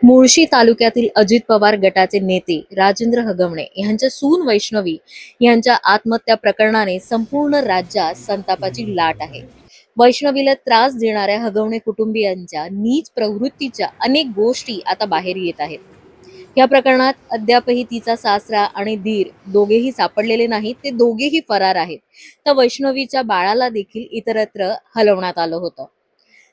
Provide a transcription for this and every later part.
मुळशी तालुक्यातील अजित पवार गटाचे नेते राजेंद्र हगवणे यांच्या सून वैष्णवी यांच्या आत्महत्या प्रकरणाने संपूर्ण राज्यात संतापाची लाट आहे। वैष्णवीला त्रास देणाऱ्या हगवणे कुटुंबियांच्या नीच प्रवृत्तीच्या अनेक गोष्टी आता बाहेर येत आहेत। या प्रकरणात अद्यापही तिचा सासरा आणि दीर दोघेही सापडलेले नाहीत, ते दोघेही फरार आहेत। तर वैष्णवीच्या बाळाला देखील इतरत्र हलवण्यात आलं होतं।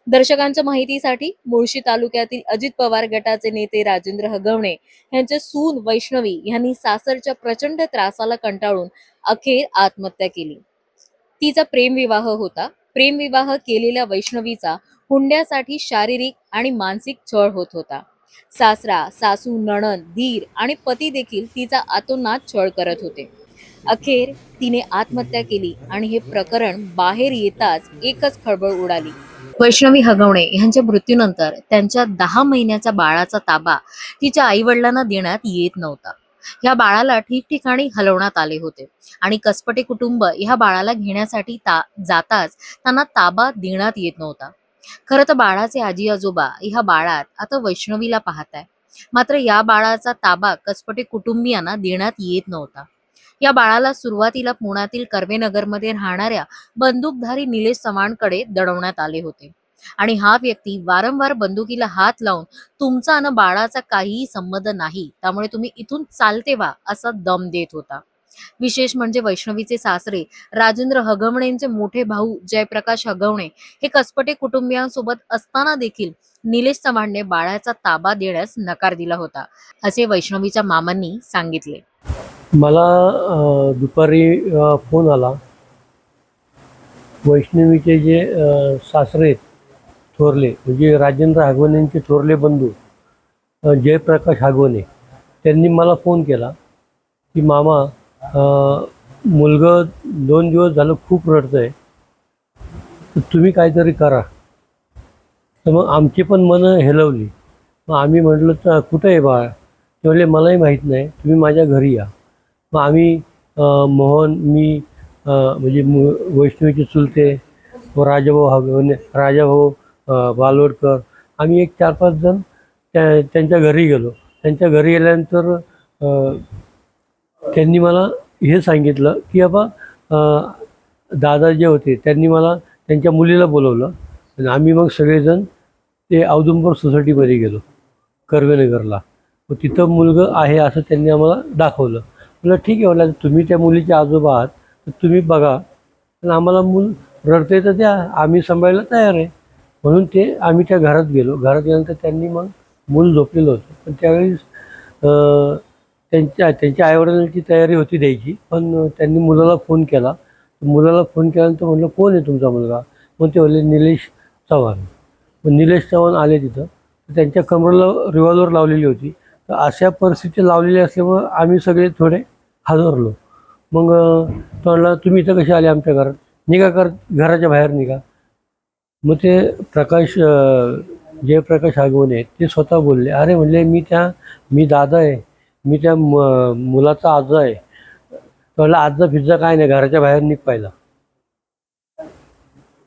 दर्शकांच्या माहितीसाठी मुळशी तालुक्यातील अजित पवार गटाचे नेते राजेंद्र हगवणे यांच्या सून वैष्णवी यांनी सासरच्या प्रचंड त्रासाला कंटाळून अखेर आत्महत्या केली। तिचा प्रेमविवाह होता। प्रेमविवाह केलेल्या वैष्णवीचा हुंड्यासाठी शारीरिक आणि मानसिक छळ होत होता। सासरा, सासू, नणंद, दीर आणि पती देखील तिचा आतोनात छळ करत होते। अखेर तिने आत्महत्या केली आणि हे प्रकरण बाहेर येताच एकच खळबळ उडाली। वैष्णवी हगवणे यांच्या मृत्यूनंतर त्यांच्या 10 महिन्याच्या बाळाचा ताबा तिच्या आईवडिलांना देण्यात येत नव्हता। या बाळाला ठिकठिकाणी हलवण्यात आले होते आणि कसपटे कुटुंब या बाळाला घेण्यासाठी जाताच त्यांना ताबा देण्यात येत नव्हता। खरं तर बाळाचे आजी आजोबा ह्या बाळात आता वैष्णवीला पाहताय, मात्र या बाळाचा ताबा कसपटे कुटुंबियांना देण्यात येत नव्हता। या बाळाला सुरुवातीला पुण्यातील कर्वेनगरमध्ये राहणाऱ्या बंदूकधारी निलेश चव्हाणकडे दडवण्यात आले होते आणि हा व्यक्ती वारंवार बंदुकीला हात लावून तुमचा आणि बाळाचा काहीही संबंध नाही, त्यामुळे तुम्ही इथून चालते व्हा असा दम देत होता। विशेष म्हणजे वैष्णवीचे सासरे राजेंद्र हगवणेंचे मोठे भाऊ जयप्रकाश हगवणे हे कसपटे कुटुंबियांसोबत असताना देखील निलेश चव्हाणने बाळाचा ताबा देण्यास नकार दिला होता, असे वैष्णवीच्या मामांनी सांगितले। मला दुपारी फोन आला। वैष्णवीचे जे सासरे आहेत थोरले, म्हणजे राजेंद्र हगवणेंचे थोरले बंधू जयप्रकाश हगवणे, त्यांनी मला फोन केला की मामा, मुलगा 2 दिवस झालं खूप रडतंय, तर तुम्ही काहीतरी करा। तर मग आमची पण मनं हेलवली। मग आम्ही म्हटलं तर कुठं आहे बाळ? ते म्हणले मलाही माहीत नाही, तुम्ही माझ्या घरी या। मग आम्ही मोहन, मी, म्हणजे वैष्णवीचे चुलते राजाभाऊ हगवणे, राजाभाऊ बालवडकर, आम्ही एक 4-5 जण त्यांच्या घरी गेलो। त्यांच्या घरी गेल्यानंतर त्यांनी मला हे सांगितलं की बाबा दादा जे होते त्यांनी मला त्यांच्या मुलीला बोलवलं आणि आम्ही मग सगळेजण ते औदुंबर सोसायटीमध्ये गेलो कर्वेनगरला। मग तिथं मुलगा आहे असं त्यांनी आम्हाला दाखवलं। म्हटलं ठीक आहे, म्हटलं तुम्ही त्या मुलीचे आजोबा आहात तर तुम्ही बघा, आणि आम्हाला मूल रडते तर द्या, आम्ही सांभाळायला तयार आहे। म्हणून ते आम्ही त्या घरात गेलो। घरात गेल्यानंतर त्यांनी मग मूल झोपलेलं होतं, पण त्यावेळेस त्यांच्या आईवडिलांची तयारी होती द्यायची, पण त्यांनी मुलाला फोन केला। मुलाला फोन केल्यानंतर म्हटलं कोण आहे तुमचा मुलगा? मग ते बोलले निलेश चव्हाण। मग निलेश चव्हाण आले तिथं, तर त्यांच्या कमरेला रिव्हॉल्वर लावलेली होती। तर अशा परिस्थिती लावलेली असल्यामुळं आम्ही सगळे थोडे हादरलो। मग तो म्हणला तुम्ही इथं कसे आले आमच्या घरात? निघा, घराच्या बाहेर निघा। मग ते जयप्रकाश हगवणे ते स्वतः बोलले, अरे म्हणले मी दादा आहे, मी त्या मुलाचा आजा आहे। तो म्हणला आजा फिजा काय नाही, घराच्या बाहेर निघ पाहिला।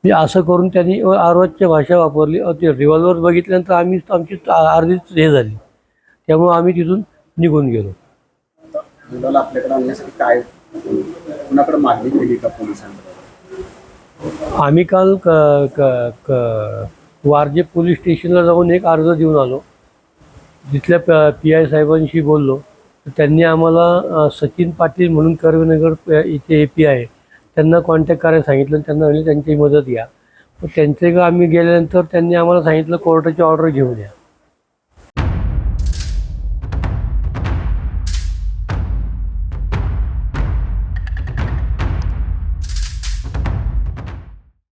असं करून त्यांनी अर्वाच्य भाषा वापरली। ते रिव्हॉल्वर बघितल्यानंतर आमची अर्धीच हे झाली, त्यामुळे आम्ही तिथून निघून गेलो। मुलाला आपल्याकडे आणण्यासाठी काय कुणाकडे मागणी केली का पोलिसांकडे? आम्ही काल वारजे पोलीस स्टेशनला जाऊन एक अर्ज देऊन आलो। तिथल्या PI साहेबांशी बोललो, तर त्यांनी आम्हाला सचिन पाटील म्हणून कर्वेनगर इथे API आहे, त्यांना कॉन्टॅक्ट करायला सांगितलं। त्यांना म्हणजे त्यांची मदत घ्या। मग त्यांच्याकडे आम्ही गेल्यानंतर त्यांनी आम्हाला सांगितलं कोर्टाची ऑर्डर घेऊन या।